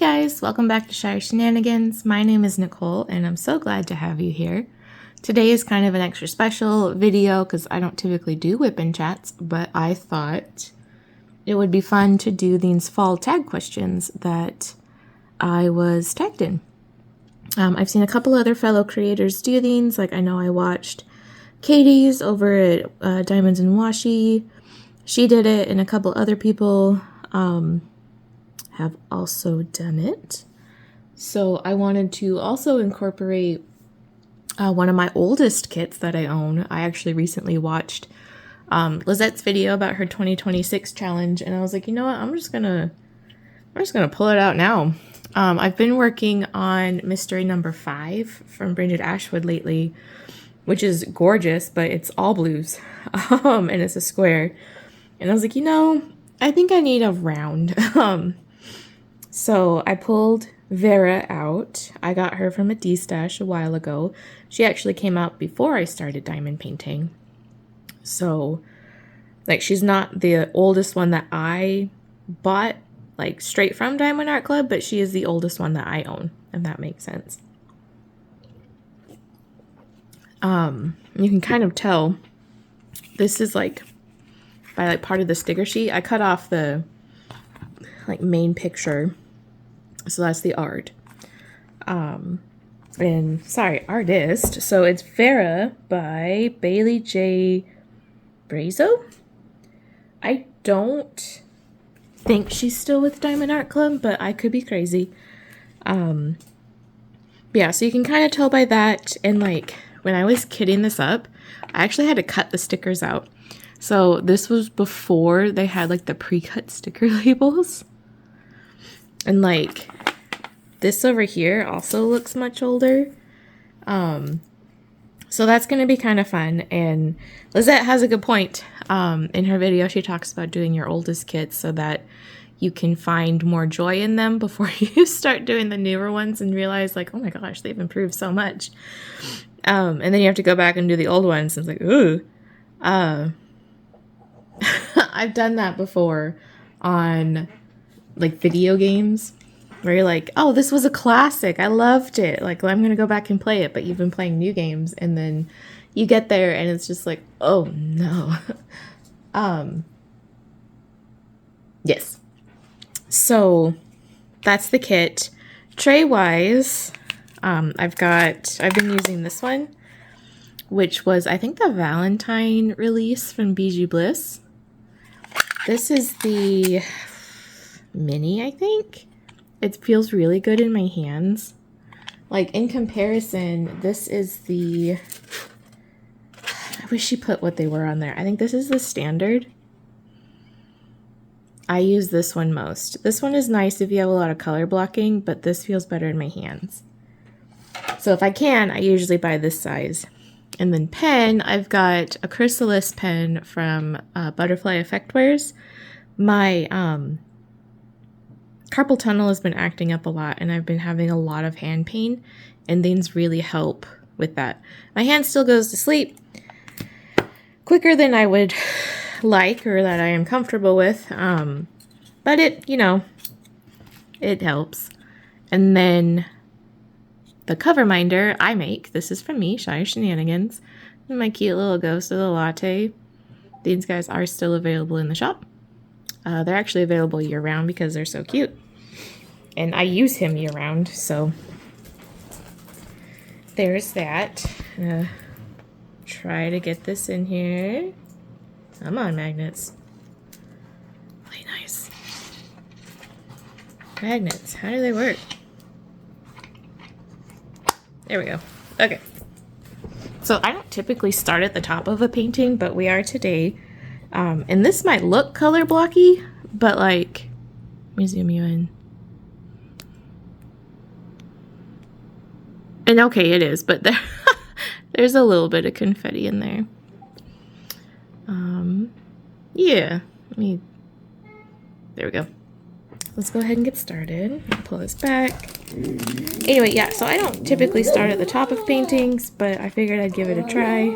guys, welcome back to Shire Shenanigans. My name is Nicole and I'm so glad to have you here. Today is kind of an extra special video because I don't typically do whip-in chats, but I thought it would be fun to do these fall tag questions that I was tagged in. I've seen a couple other fellow creators do these, like I know I watched Katie's over at Diamonds and Washi. She did it, and a couple other people have also done it. So I wanted to also incorporate one of my oldest kits that I own. I actually recently watched Lizette's video about her 2026 challenge, and I was like, you know what, I'm just gonna pull it out now. I've been working on mystery number 5 from Branded Ashwood lately, which is gorgeous, but it's all blues, and it's a square. And I was like, you know, I think I need a round. So I pulled Vera out. I got her from a D-stash a while ago. She actually came out before I started diamond painting. So, like, she's not the oldest one that I bought, like, straight from Diamond Art Club, but she is the oldest one that I own, if that makes sense. You can kind of tell this is, like, by, like, part of the sticker sheet. I cut off the, like, main picture. So that's the art. And sorry, artist. So it's Vera by Bailey J. Brazo. I don't think she's still with Diamond Art Club, but I could be crazy. Yeah, so you can kind of tell by that. And like when I was kitting this up, I actually had to cut the stickers out. So this was before they had like the pre-cut sticker labels. And like this over here also looks much older. So that's going to be kind of fun. And Lizette has a good point. In her video, she talks about doing your oldest kits so that you can find more joy in them before you start doing the newer ones and realize like, oh my gosh, they've improved so much. And then you have to go back and do the old ones. And it's like, ooh. I've done that before on like video games where you're like, oh, this was a classic, I loved it, like I'm gonna go back and play it, but you've been playing new games and then you get there and it's just like, oh no. Yes, so that's the kit. Tray wise, I've been using this one, which was I think the Valentine release from Bijou Bliss. This is the mini, I think. It feels really good in my hands. Like in comparison, this is the, I wish she put what they were on there. I think this is the standard. I use this one most. This one is nice if you have a lot of color blocking, but this feels better in my hands. So if I can, I usually buy this size. And then pen, I've got a Chrysalis pen from Butterfly Effectwares. My carpal tunnel has been acting up a lot and I've been having a lot of hand pain, and these really help with that. My hand still goes to sleep quicker than I would like or that I am comfortable with, but it, you know, it helps. And then the cover minder I make, this is from me, Shire Shenanigans, and my cute little ghost of the latte. These guys are still available in the shop. They're actually available year-round because they're so cute. And I use him year-round, so there's that. Try to get this in here. Come on, magnets. Really nice. Magnets, how do they work? There we go. Okay. So I don't typically start at the top of a painting, but we are today. And this might look color blocky, but like, let me zoom you in. And okay, it is, but there's a little bit of confetti in there. Yeah, there we go. Let's go ahead and get started. Pull this back. Anyway, yeah, so I don't typically start at the top of paintings, but I figured I'd give it a try.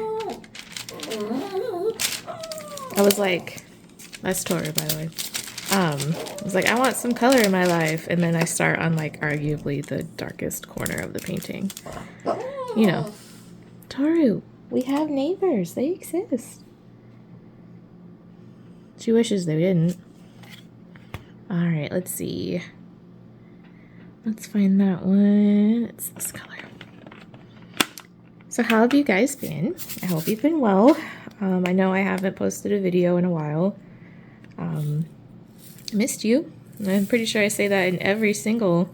I was like, that's Tora, by the way. I was like, I want some color in my life. And then I start on like arguably the darkest corner of the painting. You know, Toru, we have neighbors. They exist. She wishes they didn't. All right, let's see. Let's find that one. It's this color. So how have you guys been? I hope you've been well. I know I haven't posted a video in a while. I missed you. I'm pretty sure I say that in every single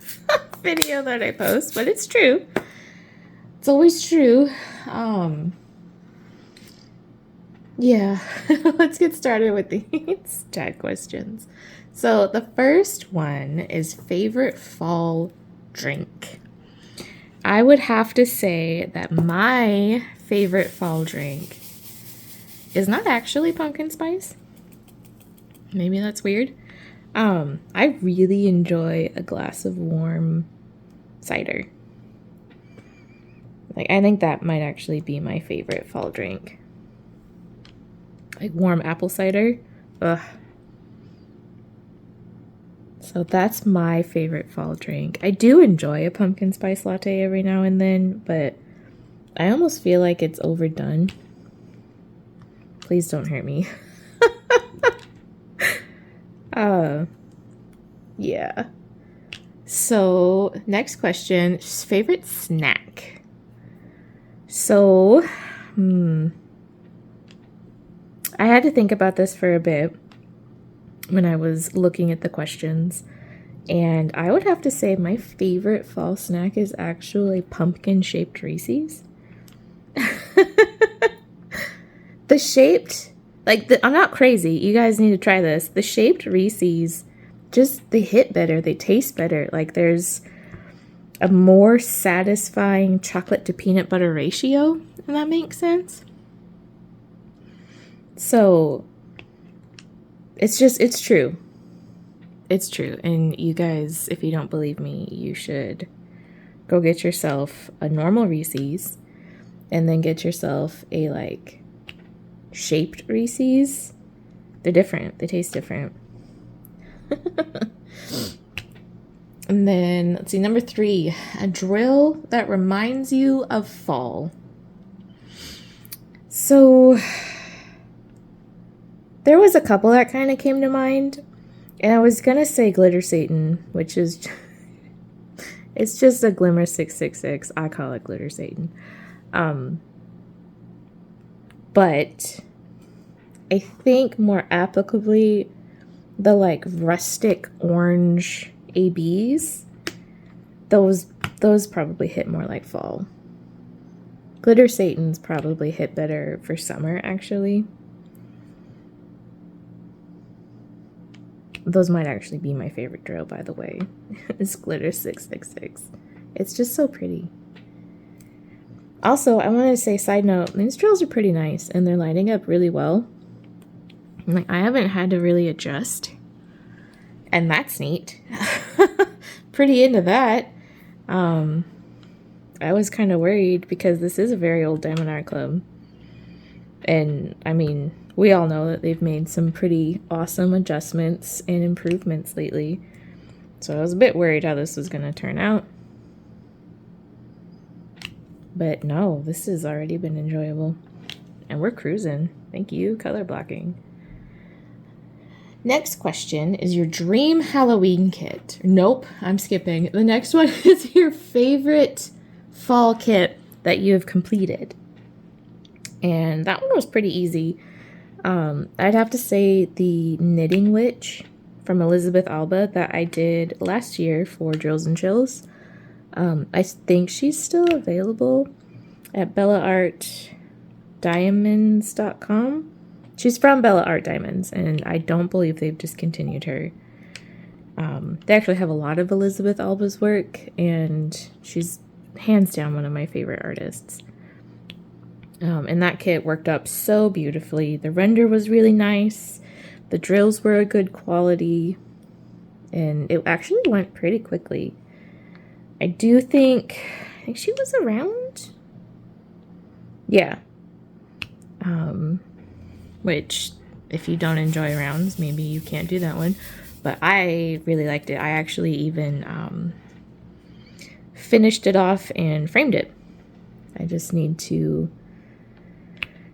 video that I post, but it's true. It's always true. Yeah, let's get started with these chat questions. So the first one is favorite fall drink. I would have to say that my favorite fall drink is not actually pumpkin spice. Maybe that's weird. I really enjoy a glass of warm cider. Like, I think that might actually be my favorite fall drink. Like warm apple cider. Ugh. So that's my favorite fall drink. I do enjoy a pumpkin spice latte every now and then, but I almost feel like it's overdone. Please don't hurt me. Yeah. So next question, favorite snack. So, I had to think about this for a bit when I was looking at the questions, and I would have to say my favorite fall snack is actually pumpkin-shaped Reese's. The shaped, I'm not crazy. You guys need to try this. The shaped Reese's, they hit better. They taste better. Like, there's a more satisfying chocolate to peanut butter ratio, if that makes sense. So, it's true. It's true. And you guys, if you don't believe me, you should go get yourself a normal Reese's and then get yourself a, shaped Reese's. They're different. They taste different. And then, let's see, number 3, a drill that reminds you of fall. So, there was a couple that kind of came to mind, and I was going to say Glitter Satan, which is, it's just a Glimmer 666. I call it Glitter Satan. But I think more applicably, the rustic orange ABs, those probably hit more like fall. Glitter Satan's probably hit better for summer, actually. Those might actually be my favorite drill, by the way. It's Glitter 666. It's just so pretty. Also, I wanted to say, side note, these drills are pretty nice, and they're lighting up really well. I haven't had to really adjust, and that's neat. Pretty into that. I was kind of worried because this is a very old Diamond Art Club. And, I mean, we all know that they've made some pretty awesome adjustments and improvements lately. So I was a bit worried how this was going to turn out. But no, this has already been enjoyable. And we're cruising. Thank you, color blocking. Next question is your dream Halloween kit. Nope, I'm skipping. The next one is your favorite fall kit that you have completed. And that one was pretty easy. I'd have to say the Knitting Witch from Elisabeth Alba that I did last year for Drills and Chills. I think she's still available at bellaartdiamonds.com. She's from Bella Art Diamonds, and I don't believe they've discontinued her. They actually have a lot of Elisabeth Alba's work, and she's hands down one of my favorite artists. And that kit worked up so beautifully. The render was really nice. The drills were a good quality, and it actually went pretty quickly. I think she was around. Yeah. Which, if you don't enjoy rounds, maybe you can't do that one. but I really liked it. I actually even finished it off and framed it. I just need to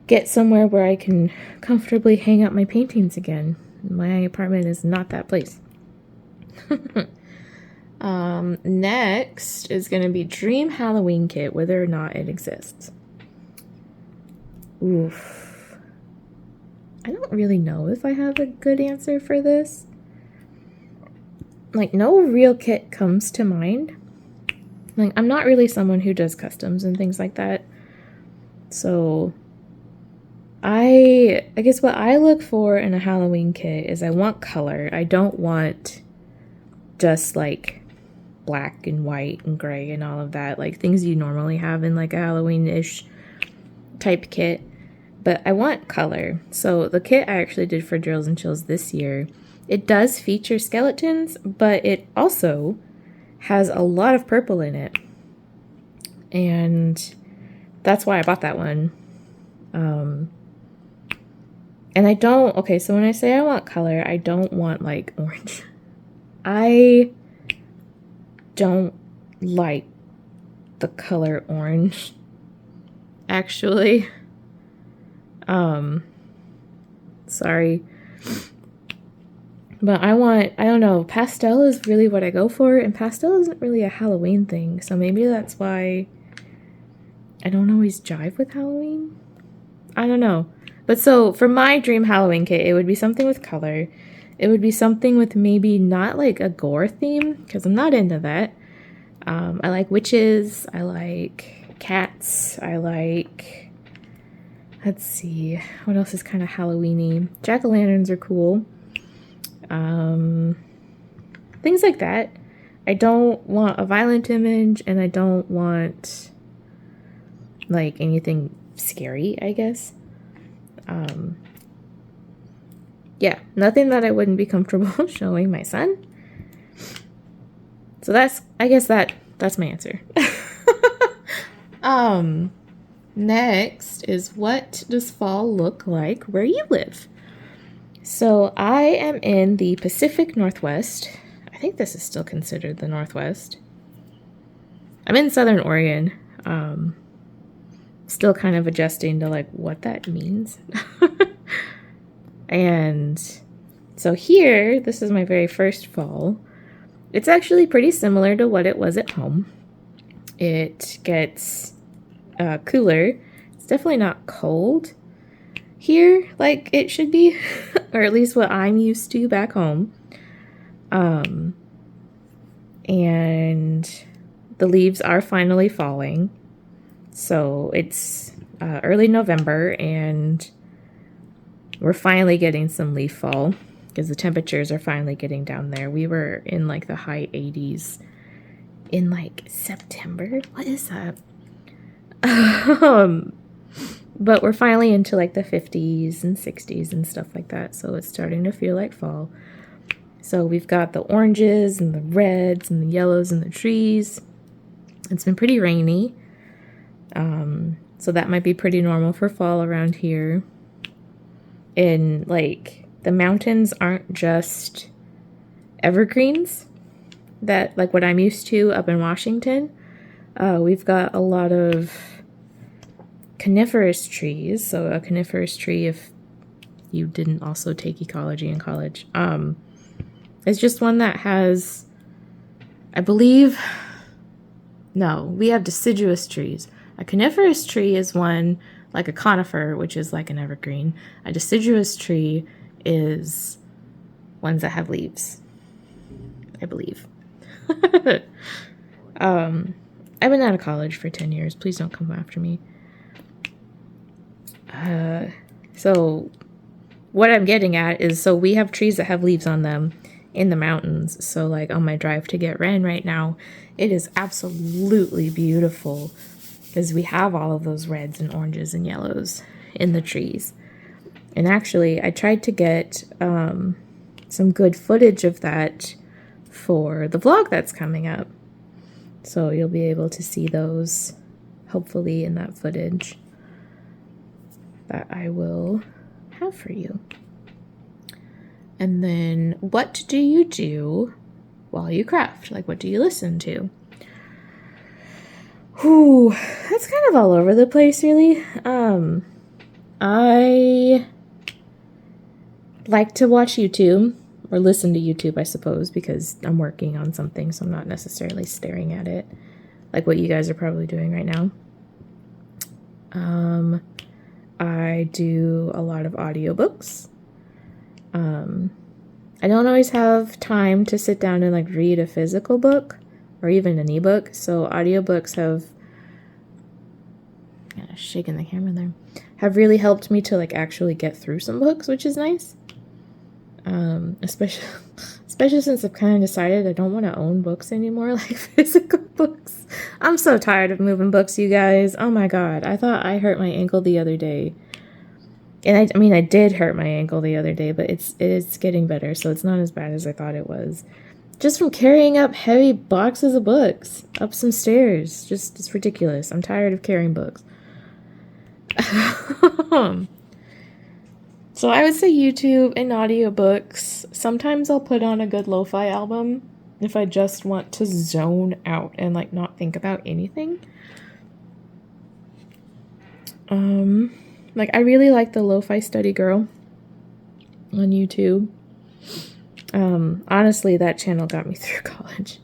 get somewhere where I can comfortably hang out my paintings again. My apartment is not that place. Next is going to be Dream Halloween Kit, whether or not it exists. Oof. I don't really know if I have a good answer for this. Like, no real kit comes to mind. Like, I'm not really someone who does customs and things like that. So, I guess what I look for in a Halloween kit is I want color. I don't want just like black and white and gray and all of that, like things you normally have in like a Halloween-ish type kit. But I want color. So the kit I actually did for Drills and Chills this year, it does feature skeletons, but it also has a lot of purple in it. And that's why I bought that one. And I don't, okay, so when I say I want color, I don't want like orange. I don't like the color orange, actually. Sorry. But I don't know, pastel is really what I go for, and pastel isn't really a Halloween thing, so maybe that's why I don't always jive with Halloween. I don't know. But so for my dream Halloween kit, it would be something with color. It would be something with maybe not like a gore theme, because I'm not into that. I like witches. I like cats. I like, let's see, what else is kind of Halloween-y? Jack-o'-lanterns are cool. Things like that. I don't want a violent image, and I don't want like anything scary, I guess. Yeah, nothing that I wouldn't be comfortable showing my son. So I guess that's my answer. Next is, what does fall look like where you live? So I am in the Pacific Northwest. I think this is still considered the Northwest. I'm in Southern Oregon. Still kind of adjusting to like what that means. And so here, this is my very first fall. It's actually pretty similar to what it was at home. It gets cooler. It's definitely not cold here like it should be, or at least what I'm used to back home. And the leaves are finally falling. So it's early November, and we're finally getting some leaf fall because the temperatures are finally getting down there. We were in like the high 80s in like September. What is that? But we're finally into like the 50s and 60s and stuff like that. So it's starting to feel like fall. So we've got the oranges and the reds and the yellows in the trees. It's been pretty rainy. So that might be pretty normal for fall around here. And like the mountains aren't just evergreens that like what I'm used to up in Washington. We've got a lot of coniferous trees. So a coniferous tree, if you didn't also take ecology in college, it's just one that has, I believe, no, we have deciduous trees. A coniferous tree is one like a conifer, which is like an evergreen. A deciduous tree is ones that have leaves, I believe. I've been out of college for 10 years. Please don't come after me. So what I'm getting at is, so we have trees that have leaves on them in the mountains. So like on my drive to get Ren right now, it is absolutely beautiful because we have all of those reds and oranges and yellows in the trees. And actually, I tried to get some good footage of that for the vlog that's coming up. So you'll be able to see those, hopefully, in that footage that I will have for you. And then what do you do while you craft? Like, what do you listen to? Whew, that's kind of all over the place, really. I like to watch YouTube, or listen to YouTube, I suppose, because I'm working on something, so I'm not necessarily staring at it, like what you guys are probably doing right now. I do a lot of audiobooks. I don't always have time to sit down and like read a physical book or even an ebook, so audiobooks have shaking the camera there, have really helped me to like actually get through some books, which is nice. Especially since I've kind of decided I don't want to own books anymore, like physical books. I'm so tired of moving books, you guys. Oh my god, I thought I hurt my ankle the other day. And I mean, I did hurt my ankle the other day, but it's getting better, so it's not as bad as I thought it was. Just from carrying up heavy boxes of books up some stairs. Just, it's ridiculous. I'm tired of carrying books. So I would say YouTube and audiobooks. Sometimes I'll put on a good lo-fi album if I just want to zone out and like not think about anything. Like I really like the Lo-Fi Study Girl on YouTube. Honestly, that channel got me through college.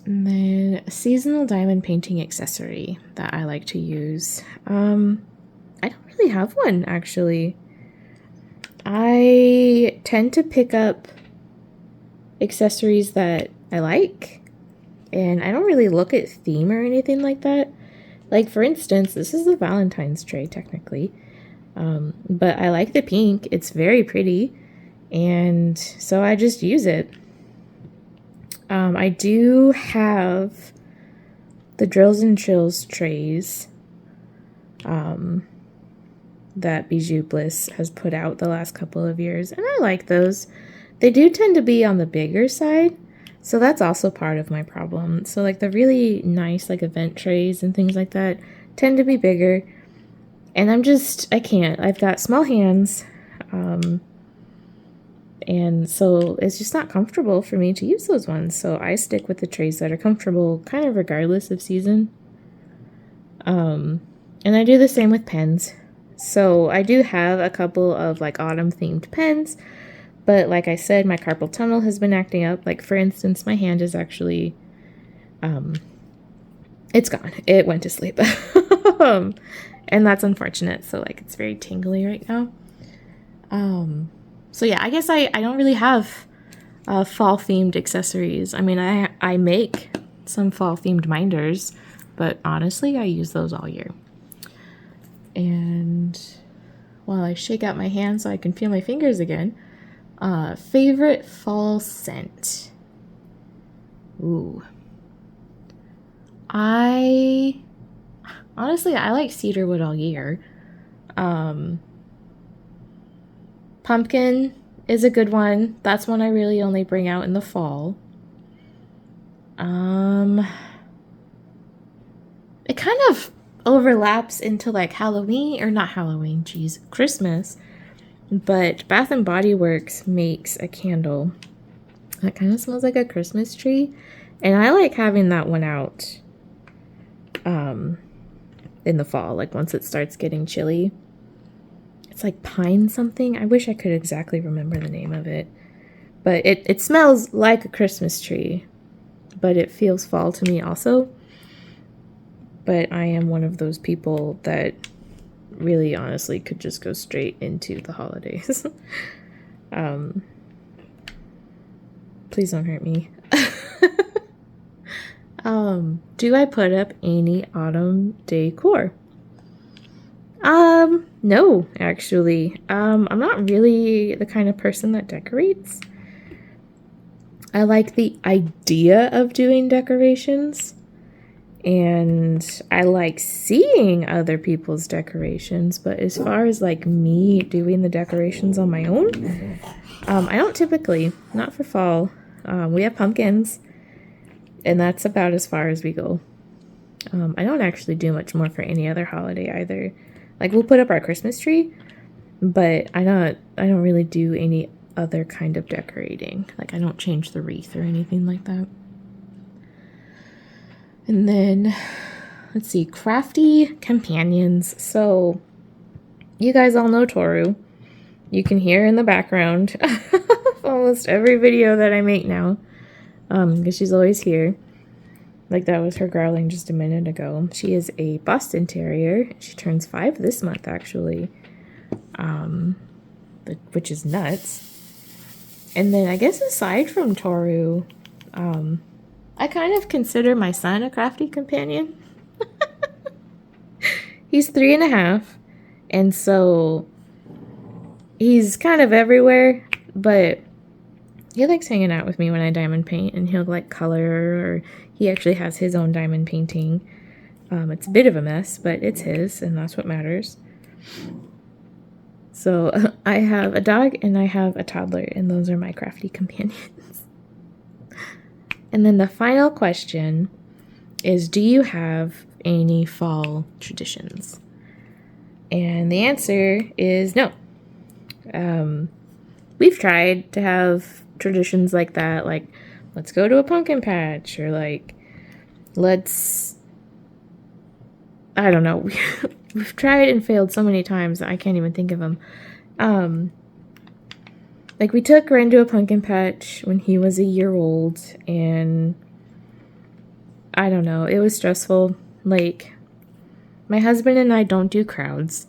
And then a seasonal diamond painting accessory that I like to use. I don't really have one, actually. I tend to pick up accessories that I like, and I don't really look at theme or anything like that. Like, for instance, this is a Valentine's tray, technically. But I like the pink. It's very pretty. And so I just use it. I do have the Drills and Chills trays that Bijou Bliss has put out the last couple of years. And I like those. They do tend to be on the bigger side. So that's also part of my problem. So like the really nice like event trays and things like that tend to be bigger. And I can't. I've got small hands. And so it's just not comfortable for me to use those ones. So I stick with the trays that are comfortable kind of regardless of season. And I do the same with pens. So I do have a couple of like autumn themed pens. But like I said, my carpal tunnel has been acting up. Like, for instance, my hand is actually, it's gone. It went to sleep. And that's unfortunate. So, like, it's very tingly right now. So, yeah, I guess I don't really have fall-themed accessories. I mean, I make some fall-themed minders, but honestly, I use those all year. And while I shake out my hand so I can feel my fingers again, favorite fall scent. Ooh. Honestly, I like cedarwood all year. Pumpkin is a good one. That's one I really only bring out in the fall. It kind of overlaps into like Halloween, or not Halloween, geez, Christmas. But Bath and Body Works makes a candle that kind of smells like a Christmas tree. And I like having that one out in the fall, like once it starts getting chilly. It's like pine something. I wish I could exactly remember the name of it. But it smells like a Christmas tree, but it feels fall to me also. But I am one of those people that really honestly could just go straight into the holidays. Please don't hurt me. Do I put up any autumn decor? No, actually. I'm not really the kind of person that decorates. I like the idea of doing decorations, and I like seeing other people's decorations, but as far as like me doing the decorations on my own, I don't typically, not for fall. We have pumpkins, and that's about as far as we go. I don't actually do much more for any other holiday either. Like, we'll put up our Christmas tree, But I don't really do any other kind of decorating. Like I don't change the wreath or anything like that. And then let's see, crafty companions. So you guys all know Toru. You can hear in the background almost every video that I make now, because she's always here. Like that was her growling just a minute ago. She is a Boston Terrier. She turns 5 this month, actually, which is nuts. And then I guess aside from Toru, I kind of consider my son a crafty companion. He's 3.5, and so he's kind of everywhere, but he likes hanging out with me when I diamond paint, and he'll like color, or he actually has his own diamond painting. It's a bit of a mess, but it's his, and that's what matters. So I have a dog and I have a toddler, and those are my crafty companions. And then the final question is, do you have any fall traditions? And the answer is no. We've tried to have traditions like that, like let's go to a pumpkin patch, or like I don't know. We've tried and failed so many times that I can't even think of them. Like we took Ren to a pumpkin patch when he was a year old, and I don't know, it was stressful. Like my husband and I don't do crowds,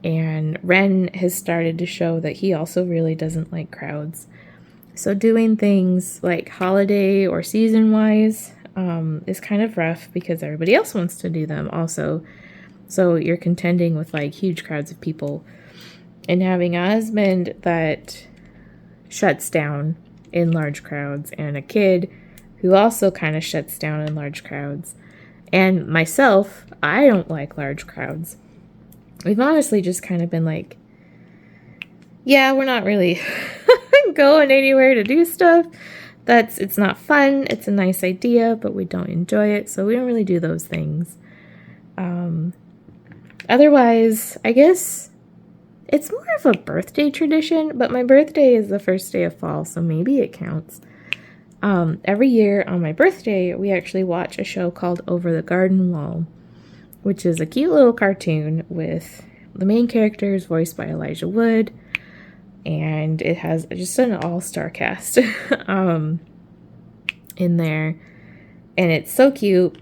and Ren has started to show that he also really doesn't like crowds. So doing things like holiday or season-wise is kind of rough because everybody else wants to do them also. So you're contending with like huge crowds of people, and having a husband that shuts down in large crowds, and a kid who also kind of shuts down in large crowds, and myself, I don't like large crowds. We've honestly just kind of been like, yeah, we're not really going anywhere to do stuff. It's not fun. It's a nice idea, but we don't enjoy it, so we don't really do those things. Otherwise, I guess it's more of a birthday tradition, but my birthday is the first day of fall, so maybe it counts. Every year on my birthday, we actually watch a show called Over the Garden Wall, which is a cute little cartoon with the main characters voiced by Elijah Wood, and it has just an all-star cast in there, and it's so cute.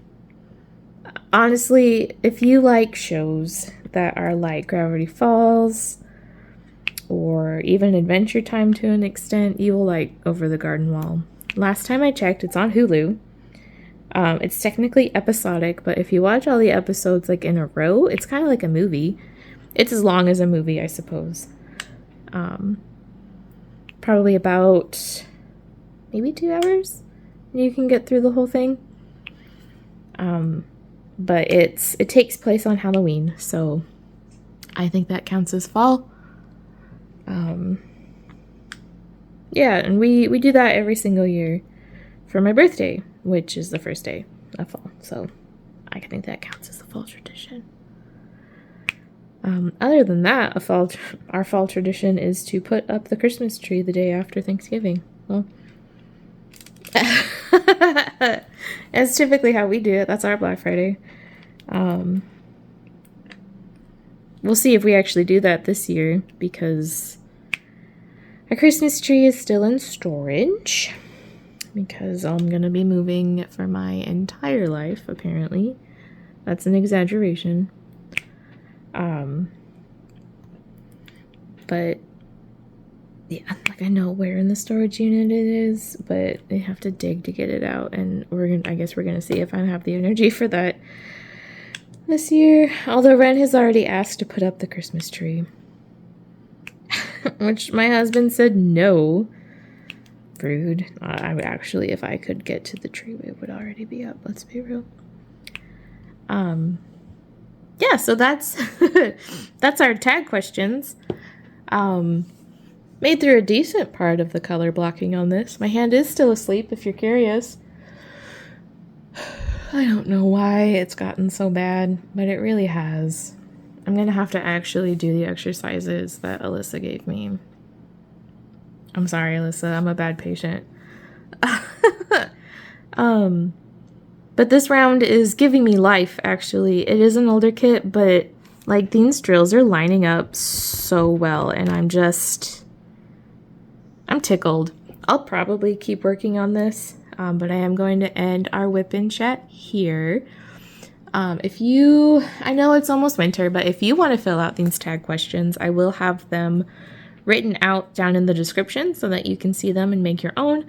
Honestly, if you like shows that are like Gravity Falls or even Adventure Time to an extent, you will like Over the Garden Wall. Last time I checked, it's on Hulu. It's technically episodic, but if you watch all the episodes like in a row, it's kind of like a movie. It's as long as a movie, I suppose. Probably about maybe 2 hours. You can get through the whole thing. But it takes place on Halloween, so I think that counts as fall. Yeah, and we do that every single year for my birthday, which is the first day of fall, so I think that counts as a fall tradition. Other than that, our fall tradition is to put up the Christmas tree the day after Thanksgiving. Well, that's typically how we do it. That's our Black Friday. We'll see if we actually do that this year, because our Christmas tree is still in storage, because I'm going to be moving for my entire life, apparently. That's an exaggeration. But yeah, like I know where in the storage unit it is, but they have to dig to get it out, and I guess we're gonna see if I have the energy for that this year. Although Ren has already asked to put up the Christmas tree, which my husband said no. Rude. Actually, if I could get to the tree, it would already be up. Let's be real. Yeah, so that's that's our tag questions. Made through a decent part of the color blocking on this. My hand is still asleep, if you're curious. I don't know why it's gotten so bad, but it really has. I'm gonna have to actually do the exercises that Alyssa gave me. I'm sorry, Alyssa, I'm a bad patient. But this round is giving me life, actually. It is an older kit, but like these drills are lining up so well, and I'm tickled. I'll probably keep working on this, but I am going to end our whip and chat here. I know it's almost winter, but if you want to fill out these tag questions, I will have them written out down in the description so that you can see them and make your own.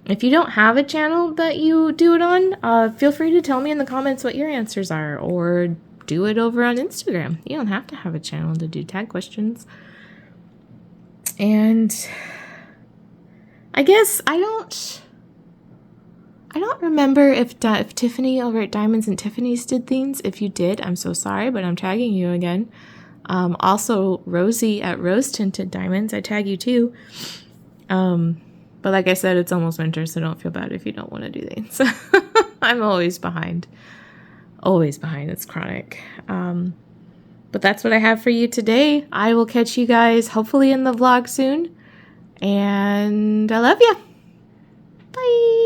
If you don't have a channel that you do it on, feel free to tell me in the comments what your answers are, or do it over on Instagram. You don't have to have a channel to do tag questions. And I guess I don't remember if Tiffany over at Diamonds and Tiffany's did things. If you did, I'm so sorry, but I'm tagging you again. Also, Rosie at Rose Tinted Diamonds, I tag you too. But like I said, it's almost winter, so don't feel bad if you don't want to do things. I'm always behind. Always behind. It's chronic. But that's what I have for you today. I will catch you guys hopefully in the vlog soon. And I love you. Bye.